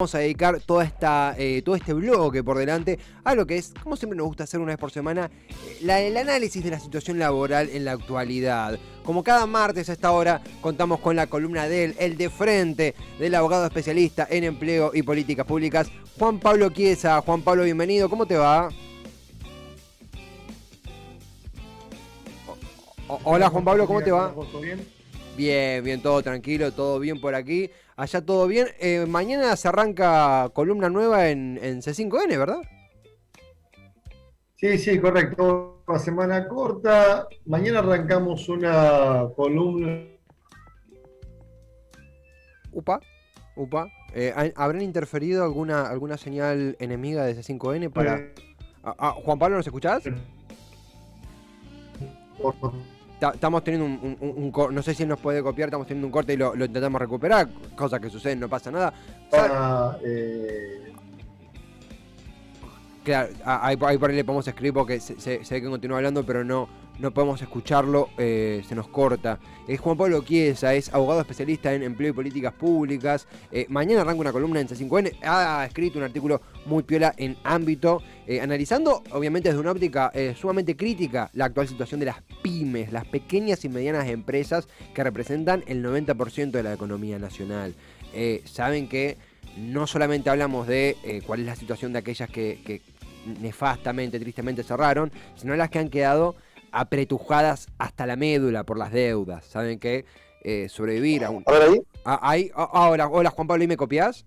Vamos a dedicar todo este bloque por delante a lo que es, como siempre nos gusta hacer una vez por semana, el análisis de la situación laboral en la actualidad. Como cada martes a esta hora contamos con la columna el de frente del abogado especialista en empleo y políticas públicas, Juan Pablo Chiesa. Juan Pablo, bienvenido, ¿cómo te va? Hola Juan Pablo, ¿cómo te va? ¿Todo bien? Bien, todo tranquilo, todo bien por aquí. Allá todo bien. Mañana se arranca columna nueva en C5N, ¿verdad? Sí, correcto. Una semana corta. Mañana arrancamos una columna. Upa. ¿Habrán interferido alguna señal enemiga de C5N para... Juan Pablo, ¿nos escuchás? Estamos teniendo un corte, no sé si él nos puede copiar, estamos teniendo un corte y lo intentamos recuperar, cosas que suceden, no pasa nada. Claro, ahí por ahí le podemos escribir porque se ve que continúa hablando, pero no podemos escucharlo, se nos corta. Es Juan Pablo Chiesa, es abogado especialista en empleo y políticas públicas. Mañana arranca una columna en C5N, ha escrito un artículo muy piola en Ámbito, analizando, obviamente desde una óptica sumamente crítica, la actual situación de las pymes, las pequeñas y medianas empresas que representan el 90% de la economía nacional. Saben que no solamente hablamos de cuál es la situación de aquellas que nefastamente, tristemente cerraron, sino las que han quedado apretujadas hasta la médula por las deudas. Saben que sobrevivir a un... A ver ahí. Ahora, hola Juan Pablo, ¿y me copiás?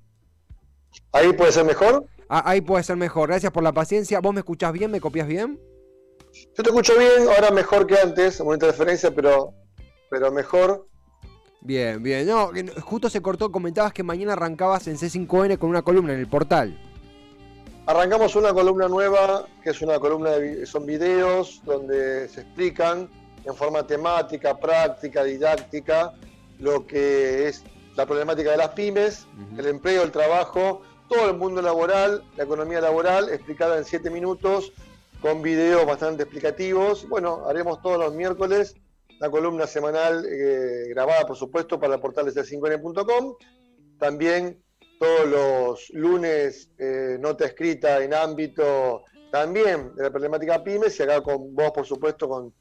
¿Ahí puede ser mejor? Ahí puede ser mejor, gracias por la paciencia. ¿Vos me escuchás bien? ¿Me copias bien? Yo te escucho bien, ahora mejor que antes, una interferencia, pero mejor. Bien. No, justo se cortó, comentabas que mañana arrancabas en C5N con una columna en el portal. Arrancamos una columna nueva, que es una columna son videos donde se explican en forma temática, práctica, didáctica, lo que es la problemática de las pymes, el empleo, el trabajo, todo el mundo laboral, la economía laboral, explicada en 7 minutos, con videos bastante explicativos. Bueno, haremos todos los miércoles la columna semanal grabada, por supuesto, para el portal de c5n.com. También todos los lunes nota escrita en Ámbito también de la problemática pymes, y acá con vos, por supuesto, con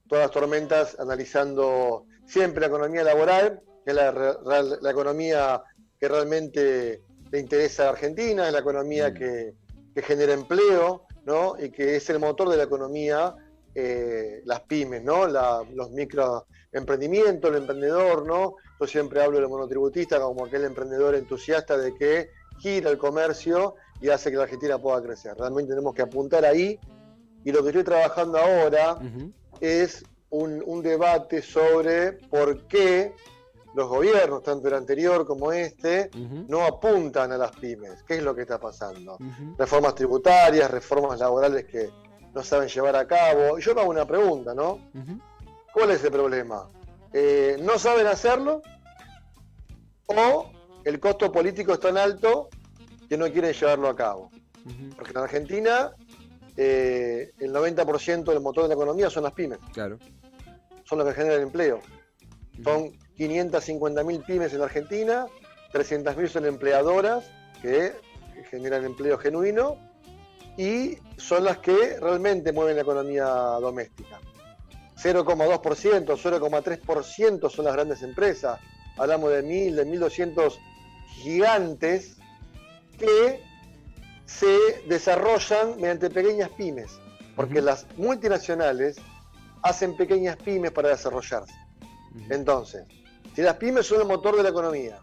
todas las tormentas, analizando siempre la economía laboral, que es la economía que realmente le interesa a Argentina, es la economía que genera empleo, ¿no? Y que es el motor de la economía, las pymes, ¿no? Los microemprendimientos, el emprendedor, ¿no? Yo siempre hablo del monotributista como aquel emprendedor entusiasta de que gira el comercio y hace que la Argentina pueda crecer. Realmente tenemos que apuntar ahí, y lo que estoy trabajando ahora es un debate sobre por qué los gobiernos, tanto el anterior como este, no apuntan a las pymes. ¿Qué es lo que está pasando? Reformas tributarias, reformas laborales que no saben llevar a cabo. Y yo me hago una pregunta, ¿no? ¿Cuál es el problema? ¿No saben hacerlo? ¿O el costo político es tan alto que no quieren llevarlo a cabo? Porque en Argentina el 90% del motor de la economía son las pymes. Claro. Son los que generan empleo. Son 550.000 pymes en la Argentina, 300.000 son empleadoras que generan empleo genuino y son las que realmente mueven la economía doméstica. 0,2%, 0,3% son las grandes empresas. Hablamos de 1.000, de 1.200 gigantes que se desarrollan mediante pequeñas pymes, porque las multinacionales hacen pequeñas pymes para desarrollarse. Entonces, si las pymes son el motor de la economía,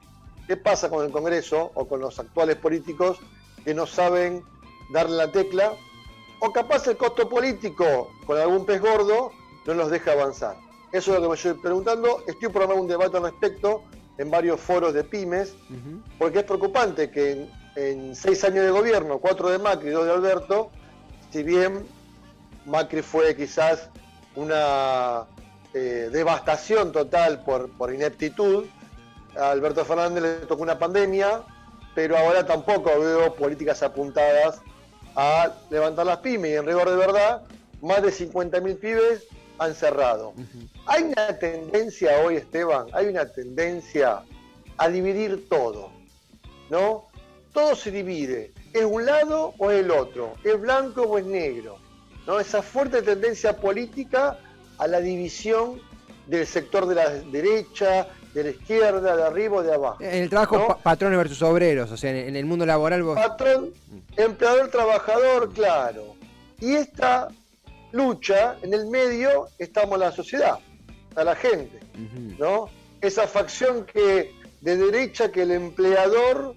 ¿qué pasa con el Congreso o con los actuales políticos que no saben darle la tecla? O capaz el costo político con algún pez gordo no los deja avanzar. Eso es lo que me estoy preguntando. Estoy programando un debate al respecto en varios foros de pymes, porque es preocupante que en 6 años de gobierno, 4 de Macri y 2 de Alberto, si bien Macri fue quizás una devastación total por ineptitud, a Alberto Fernández le tocó una pandemia, pero ahora tampoco veo políticas apuntadas a levantar las pymes, y en rigor de verdad, más de 50.000 pibes han cerrado. Hay una tendencia hoy, Esteban, hay una tendencia a dividir todo, ¿no? todo se divide. ¿Es un lado o es el otro? ¿Es blanco o es negro? ¿No? Esa fuerte tendencia política a la división del sector de la derecha, de la izquierda, de arriba o de abajo. En el trabajo, ¿no? patrones versus obreros, o sea, en el mundo laboral vos... Patrón, empleador, trabajador, claro. Y esta lucha, en el medio, estamos la sociedad, a la gente, ¿no? Esa facción que de derecha que el empleador,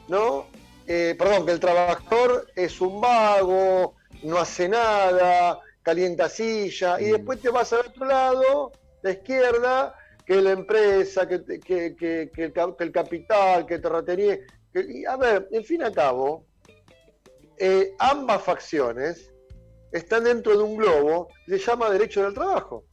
¿no? Que el trabajador es un vago, no hace nada, calienta silla, y después te vas al otro lado, la izquierda, que la empresa, que el capital, que terratería. Y a ver, en fin y al cabo, ambas facciones están dentro de un globo que se llama derecho del trabajo,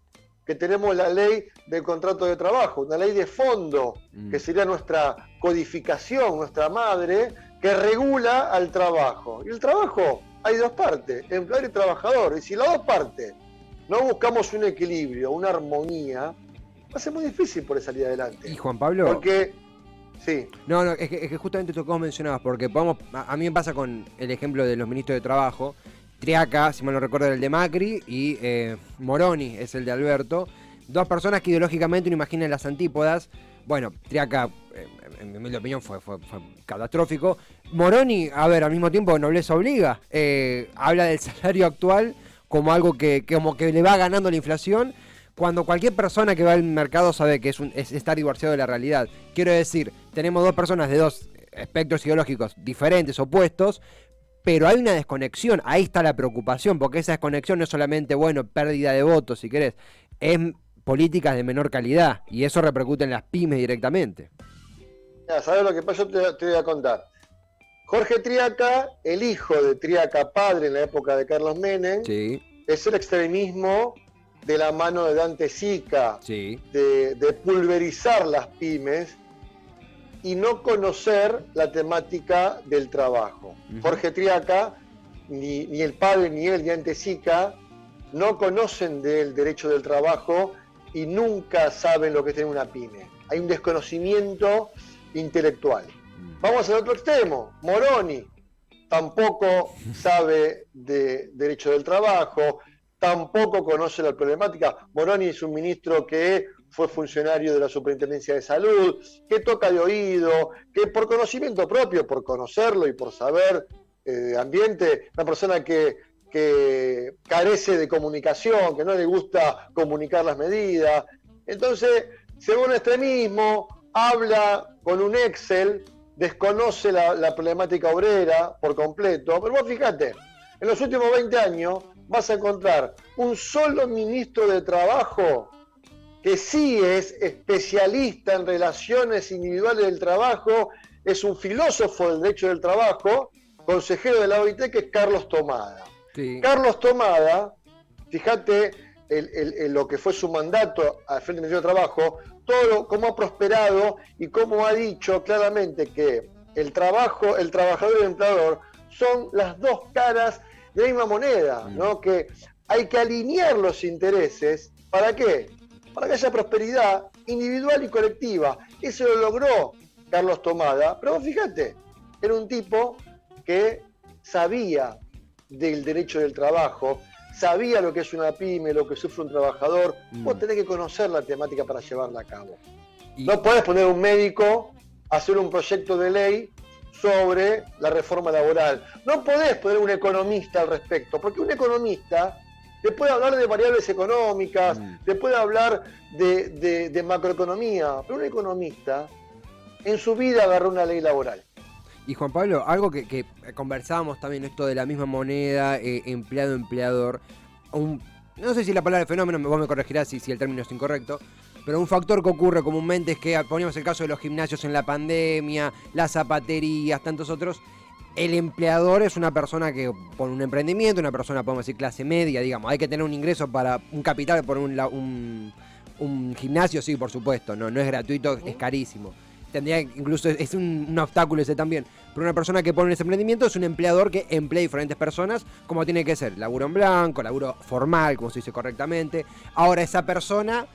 que tenemos la ley del contrato de trabajo, una ley de fondo, que sería nuestra codificación, nuestra madre, que regula al trabajo. Y el trabajo hay dos partes, empleador y trabajador. Y si las dos partes no buscamos un equilibrio, una armonía, va a ser muy difícil poder salir adelante. Y Juan Pablo... Porque, sí. No, es que justamente esto que vos mencionabas, porque a mí me pasa con el ejemplo de los ministros de Trabajo. Triaca, si mal no recuerdo, era el de Macri, y Moroni es el de Alberto. Dos personas que ideológicamente uno imagina las antípodas. Bueno, Triaca, en mi humilde opinión, fue catastrófico. Moroni, a ver, al mismo tiempo, nobleza obliga. Habla del salario actual como algo que le va ganando la inflación, cuando cualquier persona que va al mercado sabe que es estar divorciado de la realidad. Quiero decir, tenemos dos personas de dos espectros ideológicos diferentes, opuestos, pero hay una desconexión. Ahí está la preocupación, porque esa desconexión no es solamente, pérdida de votos, si querés, es políticas de menor calidad, y eso repercute en las pymes directamente. ¿Sabes lo que pasa? Yo te voy a contar. Jorge Triaca, el hijo de Triaca padre en la época de Carlos Menem, Sí. Es el extremismo de la mano de Dante Sica, Sí. de pulverizar las pymes y no conocer la temática del trabajo. Jorge Triaca, ni el padre, ni él, ni Dante Sica, no conocen del derecho del trabajo y nunca saben lo que es tener una pyme. Hay un desconocimiento intelectual. Vamos al otro extremo. Moroni tampoco sabe de derecho del trabajo, tampoco conoce la problemática. Moroni es un ministro que fue funcionario de la Superintendencia de Salud, que toca de oído, que por conocimiento propio, por conocerlo y por saber de ambiente, una persona que carece de comunicación, que no le gusta comunicar las medidas. Entonces, según extremismo, habla con un Excel, desconoce la problemática obrera por completo. Pero vos fíjate, en los últimos 20 años vas a encontrar un solo ministro de Trabajo que sí es especialista en relaciones individuales del trabajo, es un filósofo del derecho del trabajo, consejero de la OIT, que es Carlos Tomada. Sí. Carlos Tomada, fíjate lo que fue su mandato al frente del Ministerio de Trabajo, cómo ha prosperado y cómo ha dicho claramente que el trabajador y el empleador son las dos caras de la misma moneda, ¿no? Que hay que alinear los intereses. ¿Para qué? Para que haya prosperidad individual y colectiva. Eso lo logró Carlos Tomada, pero vos fíjate, era un tipo que sabía del derecho del trabajo, sabía lo que es una pyme, lo que sufre un trabajador. Vos tenés que conocer la temática para llevarla a cabo. No podés poner un médico a hacer un proyecto de ley sobre la reforma laboral. No podés poner un economista al respecto, porque un economista te puede hablar de variables económicas, te puede hablar de macroeconomía, pero un economista en su vida agarró una ley laboral. Y Juan Pablo, algo que conversábamos también, esto de la misma moneda, empleado-empleador, no sé si la palabra fenómeno, vos me corregirás si el término es incorrecto, pero un factor que ocurre comúnmente es que, poníamos el caso de los gimnasios en la pandemia, las zapaterías, tantos otros. El empleador es una persona que pone un emprendimiento, una persona, podemos decir, clase media, digamos, hay que tener un ingreso para un capital por un gimnasio, sí, por supuesto, no es gratuito, es carísimo. Tendría, incluso es un obstáculo ese también. Pero una persona que pone ese emprendimiento es un empleador que emplea diferentes personas, como tiene que ser, laburo en blanco, laburo formal, como se dice correctamente. Ahora esa persona,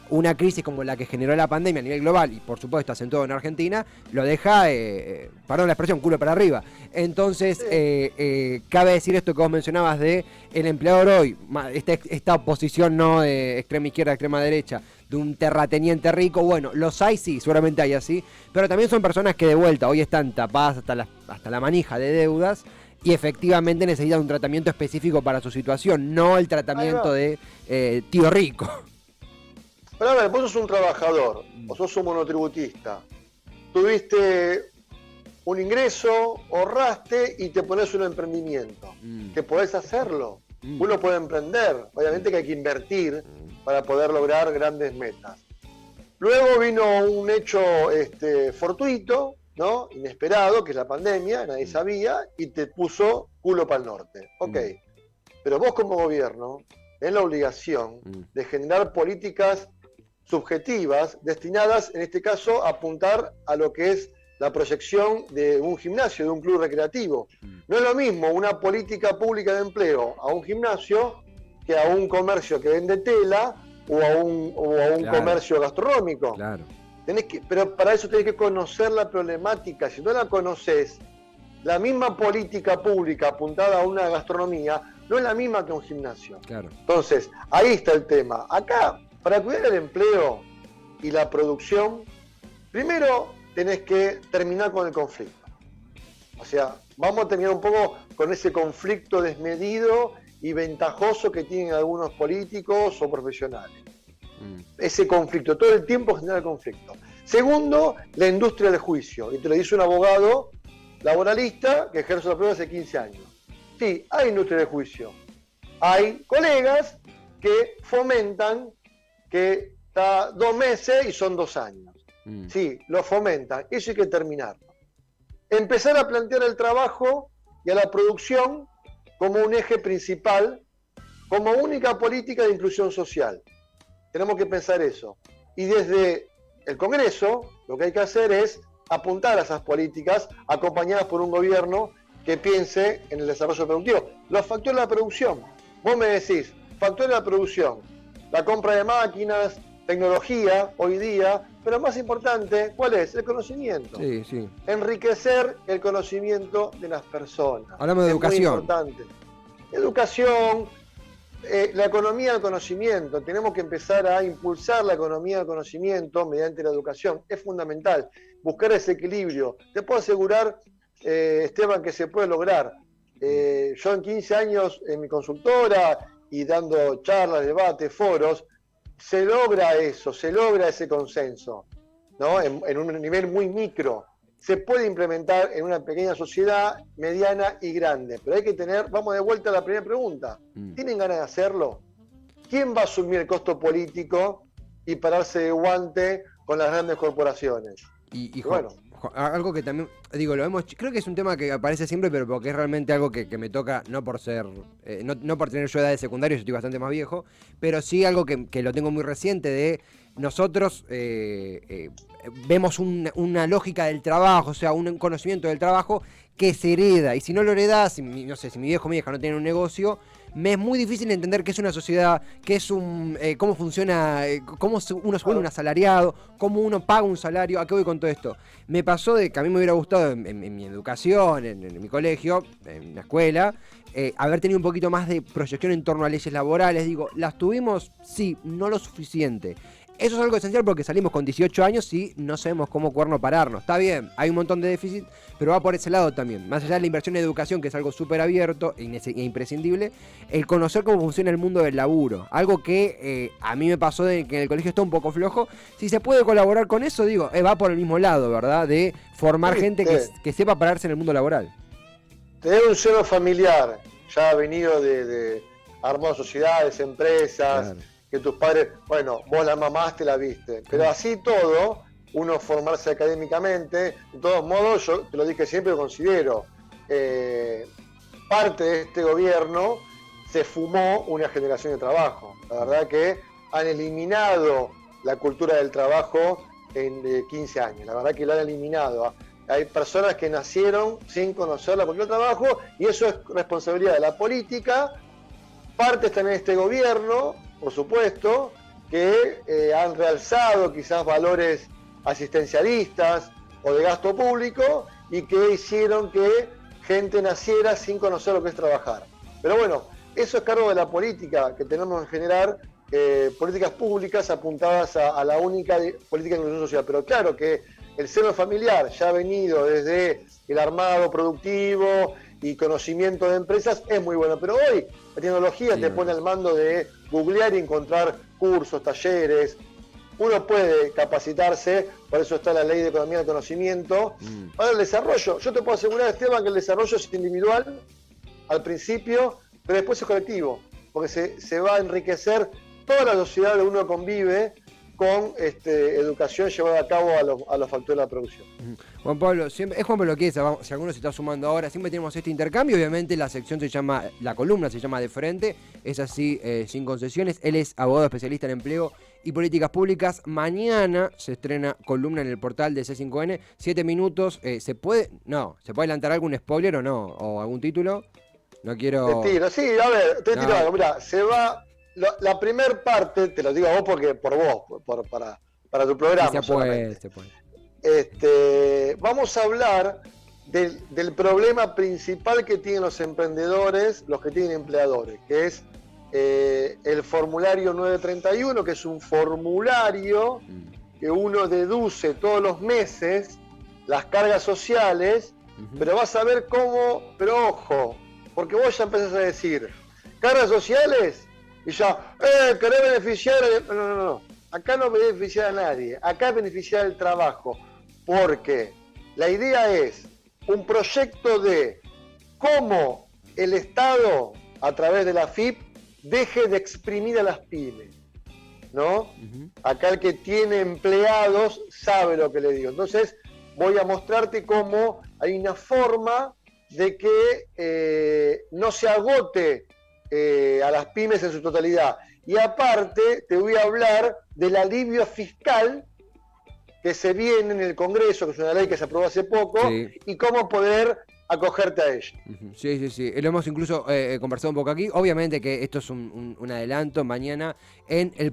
una crisis como la que generó la pandemia a nivel global, y por supuesto acentuado en Argentina, lo deja, perdón la expresión, culo para arriba. Entonces, cabe decir esto que vos mencionabas de el empleador hoy, esta oposición no de extrema izquierda, extrema derecha, de un terrateniente rico. Bueno, los hay, sí, seguramente hay así, pero también son personas que de vuelta hoy están tapadas hasta la manija de deudas y efectivamente necesitan un tratamiento específico para su situación, no el tratamiento de tío rico. Pero a ver, vos sos un trabajador, o sos un monotributista, tuviste un ingreso, ahorraste y te pones un emprendimiento. Que podés hacerlo. Uno puede emprender, obviamente que hay que invertir para poder lograr grandes metas. Luego vino un hecho fortuito, ¿no? Inesperado, que es la pandemia, nadie sabía, y te puso culo para el norte. Ok, pero vos como gobierno tenés la obligación de generar políticas subjetivas destinadas, en este caso, a apuntar a lo que es la proyección de un gimnasio, de un club recreativo. No es lo mismo una política pública de empleo a un gimnasio que a un comercio que vende tela o a un claro, comercio gastronómico. Claro. Pero para eso tenés que conocer la problemática. Si no la conoces, la misma política pública apuntada a una gastronomía no es la misma que un gimnasio. Claro. Entonces, ahí está el tema. Acá, para cuidar el empleo y la producción, primero tenés que terminar con el conflicto. O sea, vamos a terminar un poco con ese conflicto desmedido y ventajoso que tienen algunos políticos o profesionales. Ese conflicto, todo el tiempo genera conflicto. Segundo, la industria del juicio. Y te lo dice un abogado laboralista que ejerce la prueba hace 15 años. Sí, hay industria del juicio. Hay colegas que fomentan que está 2 meses y son 2 años. Sí, lo fomentan. Eso hay que terminarlo. Empezar a plantear el trabajo y a la producción como un eje principal, como única política de inclusión social. Tenemos que pensar eso. Y desde el Congreso, lo que hay que hacer es apuntar a esas políticas acompañadas por un gobierno que piense en el desarrollo productivo. Los factores de la producción. Vos me decís, factores de la producción, la compra de máquinas, tecnología hoy día, pero más importante, ¿cuál es? El conocimiento. Sí, sí. Enriquecer el conocimiento de las personas. Hablamos de educación. Muy importante. Educación, la economía del conocimiento. Tenemos que empezar a impulsar la economía del conocimiento mediante la educación. Es fundamental buscar ese equilibrio. Te puedo asegurar, Esteban, que se puede lograr. Yo en 15 años en mi consultora y dando charlas, debates, foros, se logra eso, se logra ese consenso, ¿no? En un nivel muy micro. Se puede implementar en una pequeña sociedad, mediana y grande. Pero hay que tener, vamos de vuelta a la primera pregunta. ¿Tienen ganas de hacerlo? ¿Quién va a asumir el costo político y pararse de guante con las grandes corporaciones? Y bueno, algo que también, digo, lo vemos, creo que es un tema que aparece siempre, pero porque es realmente algo que me toca, no por ser, no por tener yo edad de secundario, yo estoy bastante más viejo, pero sí algo que lo tengo muy reciente de nosotros vemos una lógica del trabajo, o sea, un conocimiento del trabajo que se hereda, y si no lo heredás, no sé, si mi viejo o mi vieja no tienen un negocio, me es muy difícil entender qué es una sociedad, qué es cómo funciona, cómo uno se vuelve un asalariado, cómo uno paga un salario. ¿A qué voy con todo esto? Me pasó de que a mí me hubiera gustado en mi educación, en mi colegio, en la escuela, haber tenido un poquito más de proyección en torno a leyes laborales. Digo, ¿las tuvimos? Sí, no lo suficiente. Eso es algo esencial porque salimos con 18 años y no sabemos cómo cuerno pararnos. Está bien, hay un montón de déficit, pero va por ese lado también. Más allá de la inversión en educación, que es algo súper abierto e imprescindible, el conocer cómo funciona el mundo del laburo. Algo que a mí me pasó de que en el colegio está un poco flojo. Si se puede colaborar con eso, digo, va por el mismo lado, ¿verdad? De formar gente que sepa pararse en el mundo laboral. Tener un seno familiar, ya ha venido de armar sociedades, empresas... Claro. Que tus padres, bueno, vos la mamaste, la viste, pero así todo, uno formarse académicamente, de todos modos, yo te lo dije siempre, lo considero, parte de este gobierno se fumó una generación de trabajo. La verdad que han eliminado la cultura del trabajo en 15 años, la verdad que la han eliminado. Hay personas que nacieron sin conocer la cultura del trabajo y eso es responsabilidad de la política, parte está en este gobierno, por supuesto, que han realzado quizás valores asistencialistas o de gasto público y que hicieron que gente naciera sin conocer lo que es trabajar. Pero bueno, eso es cargo de la política, que tenemos que generar políticas públicas apuntadas a la única política de inclusión social. Pero claro que el seno familiar ya ha venido desde el armado productivo y conocimiento de empresas, es muy bueno. Pero hoy la tecnología te pone al mando de googlear y encontrar cursos, talleres. Uno puede capacitarse, por eso está la ley de economía del conocimiento. Para el desarrollo, yo te puedo asegurar, Esteban, que el desarrollo es individual al principio, pero después es colectivo, porque se va a enriquecer toda la sociedad donde uno convive con educación llevada a cabo a los factores de la producción. Juan Pablo, siempre, es Juan Pablo Chiesa, si alguno se está sumando ahora, siempre tenemos este intercambio, obviamente la columna se llama De Frente, es así, sin concesiones. Él es abogado especialista en empleo y políticas públicas. Mañana se estrena columna en el portal de C5N, 7 minutos. ¿Se puede adelantar algún spoiler o no? ¿O algún título? No quiero... Te tiro, sí, a ver, te tiro algo. Mirá, se va... La primer parte, te lo digo a vos porque por vos, para tu programa. Se puede. Vamos a hablar del problema principal que tienen los emprendedores, los que tienen empleadores, que es el formulario 931, que es un formulario que uno deduce todos los meses las cargas sociales, pero vas a ver cómo, pero ojo, porque vos ya empezás a decir, cargas sociales, y ya, ¿querés beneficiar? No. Acá no beneficiar a nadie, acá beneficiar el trabajo, porque la idea es un proyecto de cómo el Estado, a través de la AFIP, deje de exprimir a las pymes, ¿no? Acá el que tiene empleados sabe lo que le digo. Entonces, voy a mostrarte cómo hay una forma de que no se agote a las pymes en su totalidad. Y aparte, te voy a hablar del alivio fiscal que se viene en el Congreso, que es una ley que se aprobó hace poco, y cómo poder acogerte a ella. Sí. Lo hemos incluso conversado un poco aquí. Obviamente que esto es un adelanto. Mañana en el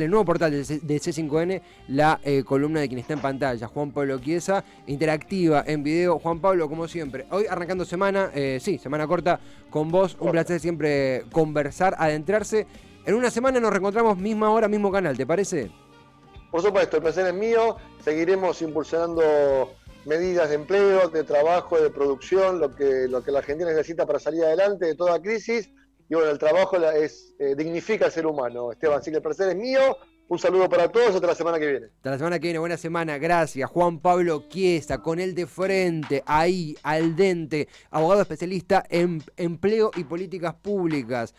nuevo portal de C5N, la columna de quien está en pantalla, Juan Pablo Chiesa, interactiva en video. Juan Pablo, como siempre, hoy arrancando semana, semana corta con vos. Un placer siempre conversar, adentrarse. En una semana nos reencontramos, misma hora, mismo canal, ¿te parece? Por supuesto, el placer es mío. Seguiremos impulsando medidas de empleo, de trabajo, de producción, lo que la Argentina necesita para salir adelante de toda crisis. Y bueno, el trabajo dignifica al ser humano. Esteban, así que el placer es mío. Un saludo para todos, hasta la semana que viene. Hasta la semana que viene, buena semana, gracias. Juan Pablo Chiesa, con él de frente, ahí, al dente, abogado especialista en empleo y políticas públicas.